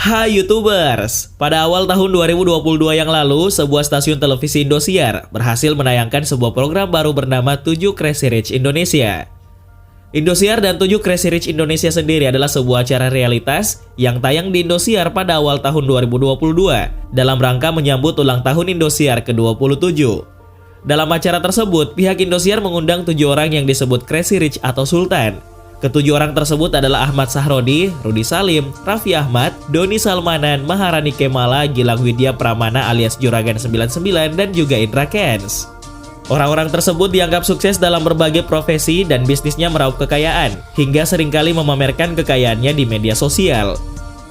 Hai YouTubers, pada awal tahun 2022 yang lalu, sebuah stasiun televisi Indosiar berhasil menayangkan sebuah program baru bernama 7 Crazy Rich Indonesia. Indosiar dan 7 Crazy Rich Indonesia sendiri adalah sebuah acara realitas yang tayang di Indosiar pada awal tahun 2022 dalam rangka menyambut ulang tahun Indosiar ke-27. Dalam acara tersebut, pihak Indosiar mengundang 7 orang yang disebut Crazy Rich atau Sultan. Ketujuh orang tersebut adalah Ahmad Sahrodi, Rudy Salim, Raffi Ahmad, Doni Salmanan, Maharani Kemala, Gilang Widya Pramana alias Juragan 99, dan juga Indra Kents. Orang-orang tersebut dianggap sukses dalam berbagai profesi dan bisnisnya meraup kekayaan, hingga seringkali memamerkan kekayaannya di media sosial.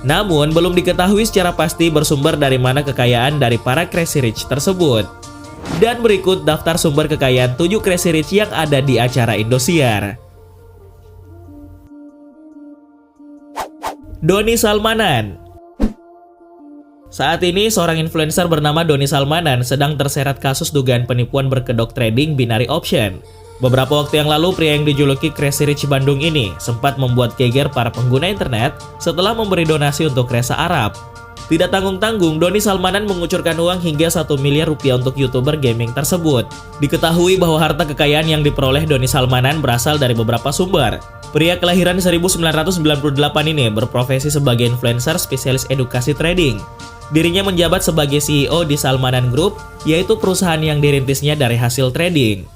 Namun, belum diketahui secara pasti bersumber dari mana kekayaan dari para Crazy Rich tersebut. Dan berikut daftar sumber kekayaan 7 Crazy Rich yang ada di acara Indosiar. Doni Salmanan. Saat ini, seorang influencer bernama Doni Salmanan sedang terseret kasus dugaan penipuan berkedok trading binary option. Beberapa waktu yang lalu, pria yang dijuluki Crazy Rich Bandung ini sempat membuat geger para pengguna internet setelah memberi donasi untuk Reza Arab. Tidak tanggung-tanggung, Doni Salmanan mengucurkan uang hingga 1 miliar rupiah untuk YouTuber gaming tersebut. Diketahui bahwa harta kekayaan yang diperoleh Doni Salmanan berasal dari beberapa sumber. Pria kelahiran 1998 ini berprofesi sebagai influencer spesialis edukasi trading. Dirinya menjabat sebagai CEO di Salmanan Group, yaitu perusahaan yang dirintisnya dari hasil trading.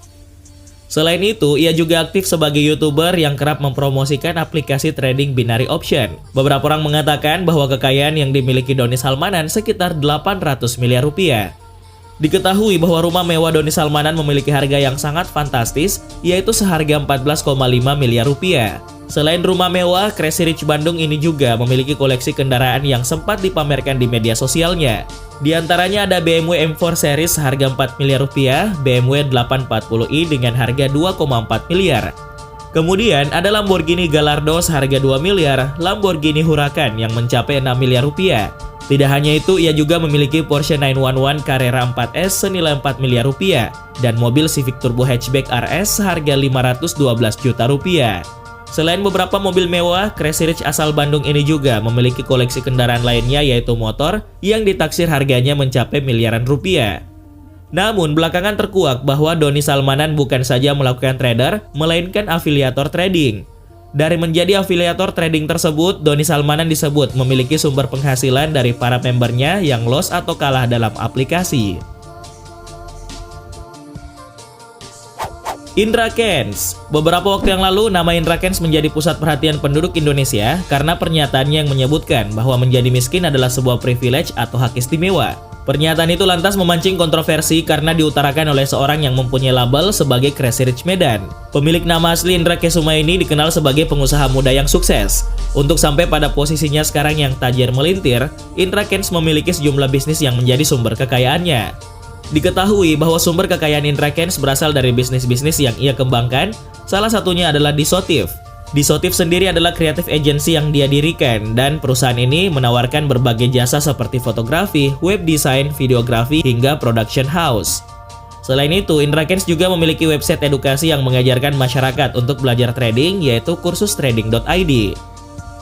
Selain itu, ia juga aktif sebagai YouTuber yang kerap mempromosikan aplikasi trading binary option. Beberapa orang mengatakan bahwa kekayaan yang dimiliki Doni Salmanan sekitar 800 miliar rupiah. Diketahui bahwa rumah mewah Doni Salmanan memiliki harga yang sangat fantastis, yaitu seharga 14,5 miliar rupiah. Selain rumah mewah, Crazy Rich Bandung ini juga memiliki koleksi kendaraan yang sempat dipamerkan di media sosialnya. Di antaranya ada BMW M4 series harga 4 miliar rupiah, BMW 840i dengan harga 2,4 miliar. Kemudian ada Lamborghini Gallardo harga 2 miliar, Lamborghini Huracan yang mencapai 6 miliar rupiah. Tidak hanya itu, ia juga memiliki Porsche 911 Carrera 4S senilai 4 miliar rupiah dan mobil Civic Turbo Hatchback RS seharga 512 juta rupiah. Selain beberapa mobil mewah, Crazy Rich asal Bandung ini juga memiliki koleksi kendaraan lainnya yaitu motor yang ditaksir harganya mencapai miliaran rupiah. Namun belakangan terkuak bahwa Doni Salmanan bukan saja melakukan trader, melainkan afiliator trading. Dari menjadi afiliator trading tersebut, Doni Salmanan disebut memiliki sumber penghasilan dari para membernya yang loss atau kalah dalam aplikasi. Indra Kents. Beberapa waktu yang lalu, nama Indra Kents menjadi pusat perhatian penduduk Indonesia karena pernyataannya yang menyebutkan bahwa menjadi miskin adalah sebuah privilege atau hak istimewa. Pernyataan itu lantas memancing kontroversi karena diutarakan oleh seorang yang mempunyai label sebagai Crazy Rich Medan. Pemilik nama asli Indra Kesuma ini dikenal sebagai pengusaha muda yang sukses. Untuk sampai pada posisinya sekarang yang tajir melintir, Indra Kents memiliki sejumlah bisnis yang menjadi sumber kekayaannya. Diketahui bahwa sumber kekayaan Indra Kents berasal dari bisnis-bisnis yang ia kembangkan, salah satunya adalah Disotif. Disotif sendiri adalah creative agency yang dia dirikan, dan perusahaan ini menawarkan berbagai jasa seperti fotografi, web design, videografi, hingga production house. Selain itu, Indra Kents juga memiliki website edukasi yang mengajarkan masyarakat untuk belajar trading, yaitu kursustrading.id.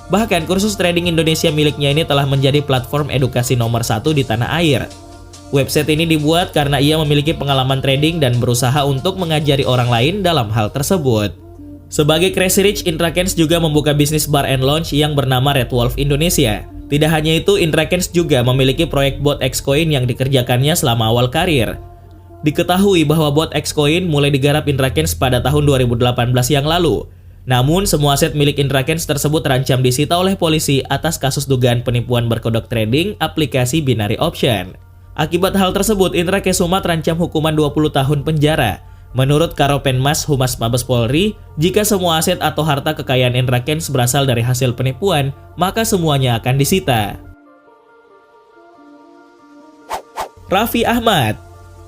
Bahkan kursus trading Indonesia miliknya ini telah menjadi platform edukasi nomor 1 di tanah air. Website ini dibuat karena ia memiliki pengalaman trading dan berusaha untuk mengajari orang lain dalam hal tersebut. Sebagai Crazy Rich, Indra Kents juga membuka bisnis bar and lounge yang bernama Red Wolf Indonesia. Tidak hanya itu, Indra Kents juga memiliki proyek bot Xcoin yang dikerjakannya selama awal karir. Diketahui bahwa bot Xcoin mulai digarap Indra Kents pada tahun 2018 yang lalu. Namun, semua aset milik Indra Kents tersebut terancam disita oleh polisi atas kasus dugaan penipuan berkedok trading aplikasi binary option. Akibat hal tersebut, Indra Kesuma terancam hukuman 20 tahun penjara. Menurut Karopenmas Humas Mabes Polri, jika semua aset atau harta kekayaan Indra Kents berasal dari hasil penipuan, maka semuanya akan disita. Raffi Ahmad.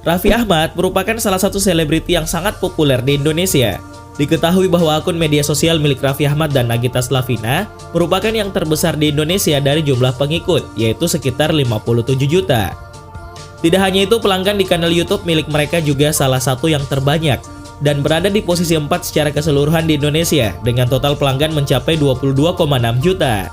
Raffi Ahmad merupakan salah satu selebriti yang sangat populer di Indonesia. Diketahui bahwa akun media sosial milik Raffi Ahmad dan Nagita Slavina merupakan yang terbesar di Indonesia dari jumlah pengikut, yaitu sekitar 57 juta. Tidak hanya itu, pelanggan di kanal YouTube milik mereka juga salah satu yang terbanyak dan berada di posisi 4 secara keseluruhan di Indonesia dengan total pelanggan mencapai 22,6 juta.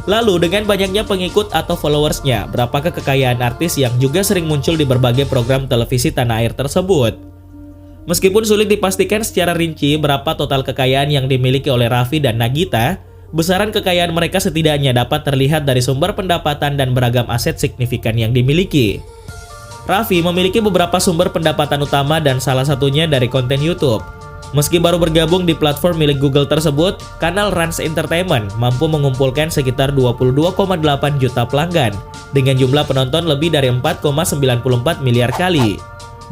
Lalu dengan banyaknya pengikut atau followersnya, berapakah kekayaan artis yang juga sering muncul di berbagai program televisi tanah air tersebut? Meskipun sulit dipastikan secara rinci berapa total kekayaan yang dimiliki oleh Raffi dan Nagita, besaran kekayaan mereka setidaknya dapat terlihat dari sumber pendapatan dan beragam aset signifikan yang dimiliki. Raffi memiliki beberapa sumber pendapatan utama dan salah satunya dari konten YouTube. Meski baru bergabung di platform milik Google tersebut, kanal Rans Entertainment mampu mengumpulkan sekitar 22,8 juta pelanggan dengan jumlah penonton lebih dari 4,94 miliar kali.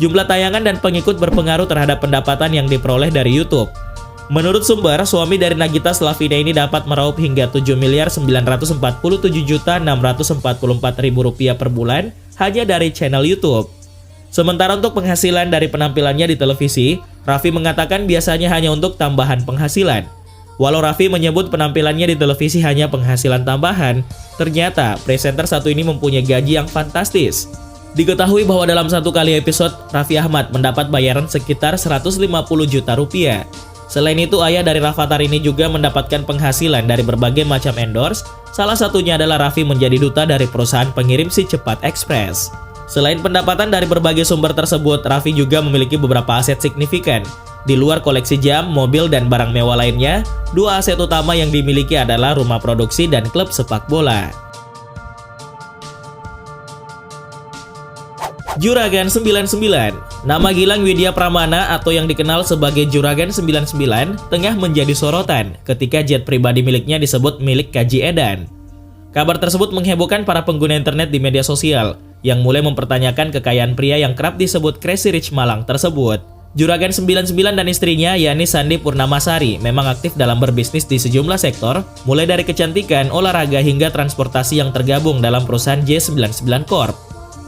Jumlah tayangan dan pengikut berpengaruh terhadap pendapatan yang diperoleh dari YouTube. Menurut sumber, suami dari Nagita Slavina ini dapat meraup hingga 7.947.644.000 rupiah per bulan hanya dari channel YouTube. Sementara untuk penghasilan dari penampilannya di televisi, Raffi mengatakan biasanya hanya untuk tambahan penghasilan. Walau Raffi menyebut penampilannya di televisi hanya penghasilan tambahan, ternyata presenter satu ini mempunyai gaji yang fantastis. Diketahui bahwa dalam satu kali episode, Raffi Ahmad mendapat bayaran sekitar 150 juta rupiah. Selain itu, ayah dari Rafathar ini juga mendapatkan penghasilan dari berbagai macam endorse, salah satunya adalah Raffi menjadi duta dari perusahaan pengirim si cepat ekspres. Selain pendapatan dari berbagai sumber tersebut, Raffi juga memiliki beberapa aset signifikan. Di luar koleksi jam, mobil, dan barang mewah lainnya, dua aset utama yang dimiliki adalah rumah produksi dan klub sepak bola. Juragan 99. Nama Gilang Widya Pramana atau yang dikenal sebagai Juragan 99 tengah menjadi sorotan ketika jet pribadi miliknya disebut milik Kaji Edan. Kabar tersebut menghebohkan para pengguna internet di media sosial yang mulai mempertanyakan kekayaan pria yang kerap disebut Crazy Rich Malang tersebut. Juragan 99 dan istrinya, yakni Sandi Purnamasari, memang aktif dalam berbisnis di sejumlah sektor, mulai dari kecantikan, olahraga, hingga transportasi yang tergabung dalam perusahaan J99 Corp.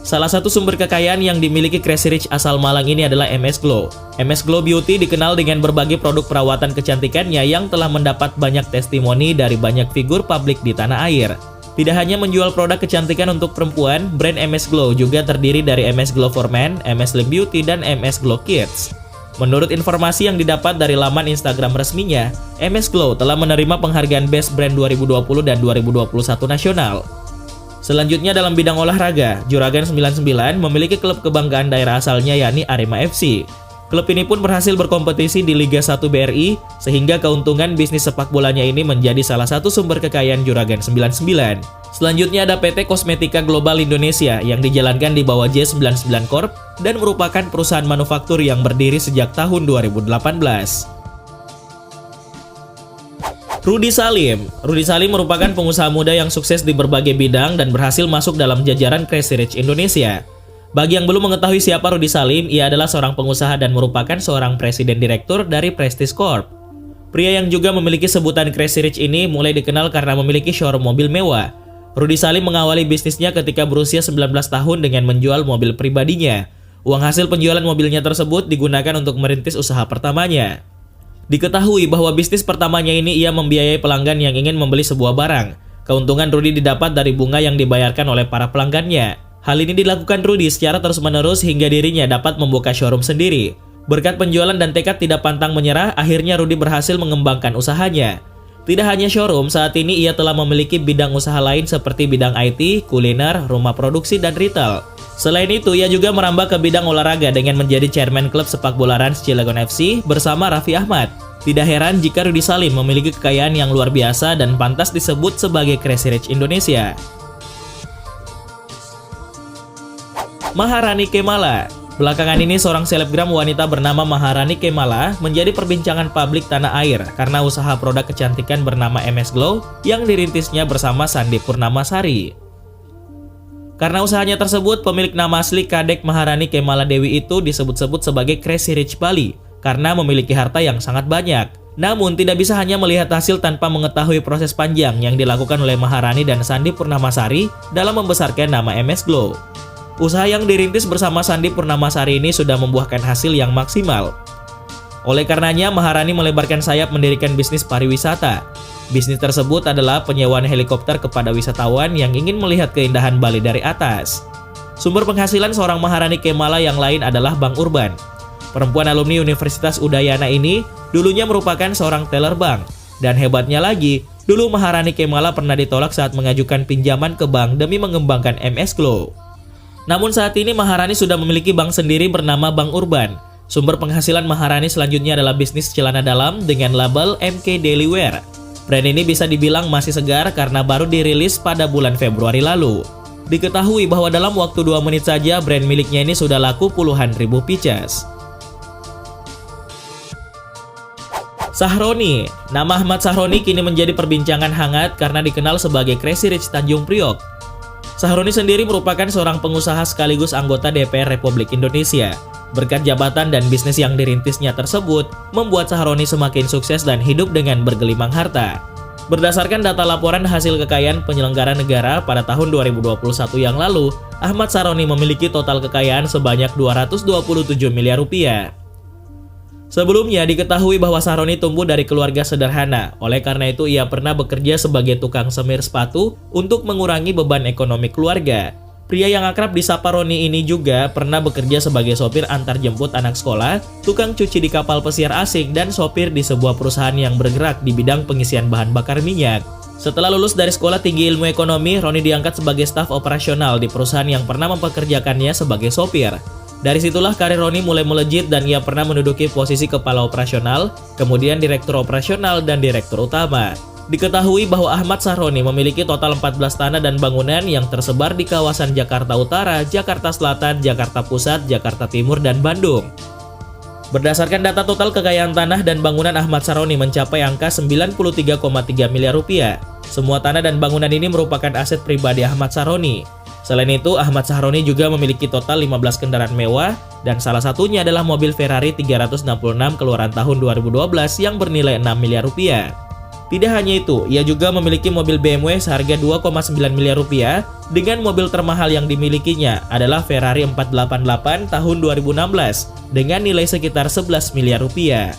Salah satu sumber kekayaan yang dimiliki Crazy Rich asal Malang ini adalah MS Glow. MS Glow Beauty dikenal dengan berbagai produk perawatan kecantikannya yang telah mendapat banyak testimoni dari banyak figur publik di tanah air. Tidak hanya menjual produk kecantikan untuk perempuan, brand MS Glow juga terdiri dari MS Glow for Men, MS Slim Beauty, dan MS Glow Kids. Menurut informasi yang didapat dari laman Instagram resminya, MS Glow telah menerima penghargaan Best Brand 2020 dan 2021 nasional. Selanjutnya dalam bidang olahraga, Juragan 99 memiliki klub kebanggaan daerah asalnya yakni Arema FC. Klub ini pun berhasil berkompetisi di Liga 1 BRI, sehingga keuntungan bisnis sepak bolanya ini menjadi salah satu sumber kekayaan Juragan 99. Selanjutnya ada PT Kosmetika Global Indonesia yang dijalankan di bawah J99 Corp dan merupakan perusahaan manufaktur yang berdiri sejak tahun 2018. Rudy Salim. Rudy Salim merupakan pengusaha muda yang sukses di berbagai bidang dan berhasil masuk dalam jajaran Crazy Rich Indonesia. Bagi yang belum mengetahui siapa Rudy Salim, ia adalah seorang pengusaha dan merupakan seorang presiden direktur dari Prestige Corp. Pria yang juga memiliki sebutan Crazy Rich ini mulai dikenal karena memiliki showroom mobil mewah. Rudy Salim mengawali bisnisnya ketika berusia 19 tahun dengan menjual mobil pribadinya. Uang hasil penjualan mobilnya tersebut digunakan untuk merintis usaha pertamanya. Diketahui bahwa bisnis pertamanya ini ia membiayai pelanggan yang ingin membeli sebuah barang. Keuntungan Rudy didapat dari bunga yang dibayarkan oleh para pelanggannya. Hal ini dilakukan Rudy secara terus-menerus hingga dirinya dapat membuka showroom sendiri. Berkat penjualan dan tekad tidak pantang menyerah, akhirnya Rudy berhasil mengembangkan usahanya. Tidak hanya showroom, saat ini ia telah memiliki bidang usaha lain seperti bidang IT, kuliner, rumah produksi, dan retail. Selain itu, ia juga merambah ke bidang olahraga dengan menjadi chairman klub sepak bola Rans Cilegon FC bersama Raffi Ahmad. Tidak heran jika Rudy Salim memiliki kekayaan yang luar biasa dan pantas disebut sebagai Crazy Rich Indonesia. Maharani Kemala. Belakangan ini seorang selebgram wanita bernama Maharani Kemala menjadi perbincangan publik tanah air karena usaha produk kecantikan bernama MS Glow yang dirintisnya bersama Sandi Purnamasari. Karena usahanya tersebut, pemilik nama asli Kadek Maharani Kemala Dewi itu disebut-sebut sebagai Crazy Rich Bali karena memiliki harta yang sangat banyak. Namun tidak bisa hanya melihat hasil tanpa mengetahui proses panjang yang dilakukan oleh Maharani dan Sandi Purnamasari dalam membesarkan nama MS Glow. Usaha yang dirintis bersama Sandi Purnamasari ini sudah membuahkan hasil yang maksimal. Oleh karenanya, Maharani melebarkan sayap mendirikan bisnis pariwisata. Bisnis tersebut adalah penyewaan helikopter kepada wisatawan yang ingin melihat keindahan Bali dari atas. Sumber penghasilan seorang Maharani Kemala yang lain adalah Bang Urban. Perempuan alumni Universitas Udayana ini dulunya merupakan seorang teller bank. Dan hebatnya lagi, Dulu Maharani Kemala pernah ditolak saat mengajukan pinjaman ke bank demi mengembangkan MS Glow. Namun saat ini Maharani sudah memiliki bank sendiri bernama Bank Urban. Sumber penghasilan Maharani selanjutnya adalah bisnis celana dalam dengan label MK Daily Wear. Brand ini bisa dibilang masih segar karena baru dirilis pada bulan Februari lalu. Diketahui bahwa dalam waktu 2 menit saja brand miliknya ini sudah laku puluhan ribu pieces. Sahroni. Nama Ahmad Sahroni kini menjadi perbincangan hangat karena dikenal sebagai Crazy Rich Tanjung Priok. Sahroni sendiri merupakan seorang pengusaha sekaligus anggota DPR Republik Indonesia. Berkat jabatan dan bisnis yang dirintisnya tersebut, membuat Sahroni semakin sukses dan hidup dengan bergelimang harta. Berdasarkan data laporan hasil kekayaan penyelenggara negara pada tahun 2021 yang lalu, Ahmad Sahroni memiliki total kekayaan sebanyak 227 miliar rupiah. Sebelumnya diketahui bahwa Sahroni tumbuh dari keluarga sederhana, oleh karena itu ia pernah bekerja sebagai tukang semir sepatu untuk mengurangi beban ekonomi keluarga. Pria yang akrab disapa Roni ini juga pernah bekerja sebagai sopir antar jemput anak sekolah, tukang cuci di kapal pesiar asing, dan sopir di sebuah perusahaan yang bergerak di bidang pengisian bahan bakar minyak. Setelah lulus dari Sekolah Tinggi Ilmu Ekonomi, Roni diangkat sebagai staf operasional di perusahaan yang pernah mempekerjakannya sebagai sopir. Dari situlah karir Roni mulai melejit dan ia pernah menduduki posisi kepala operasional, kemudian direktur operasional dan direktur utama. Diketahui bahwa Ahmad Sahroni memiliki total 14 tanah dan bangunan yang tersebar di kawasan Jakarta Utara, Jakarta Selatan, Jakarta Pusat, Jakarta Timur, dan Bandung. Berdasarkan data total kekayaan tanah dan bangunan Ahmad Sahroni mencapai angka 93,3 miliar rupiah. Semua tanah dan bangunan ini merupakan aset pribadi Ahmad Sahroni. Selain itu, Ahmad Sahroni juga memiliki total 15 kendaraan mewah dan salah satunya adalah mobil Ferrari 366 keluaran tahun 2012 yang bernilai 6 miliar rupiah. Tidak hanya itu, ia juga memiliki mobil BMW seharga 2,9 miliar rupiah dengan mobil termahal yang dimilikinya adalah Ferrari 488 tahun 2016 dengan nilai sekitar 11 miliar rupiah.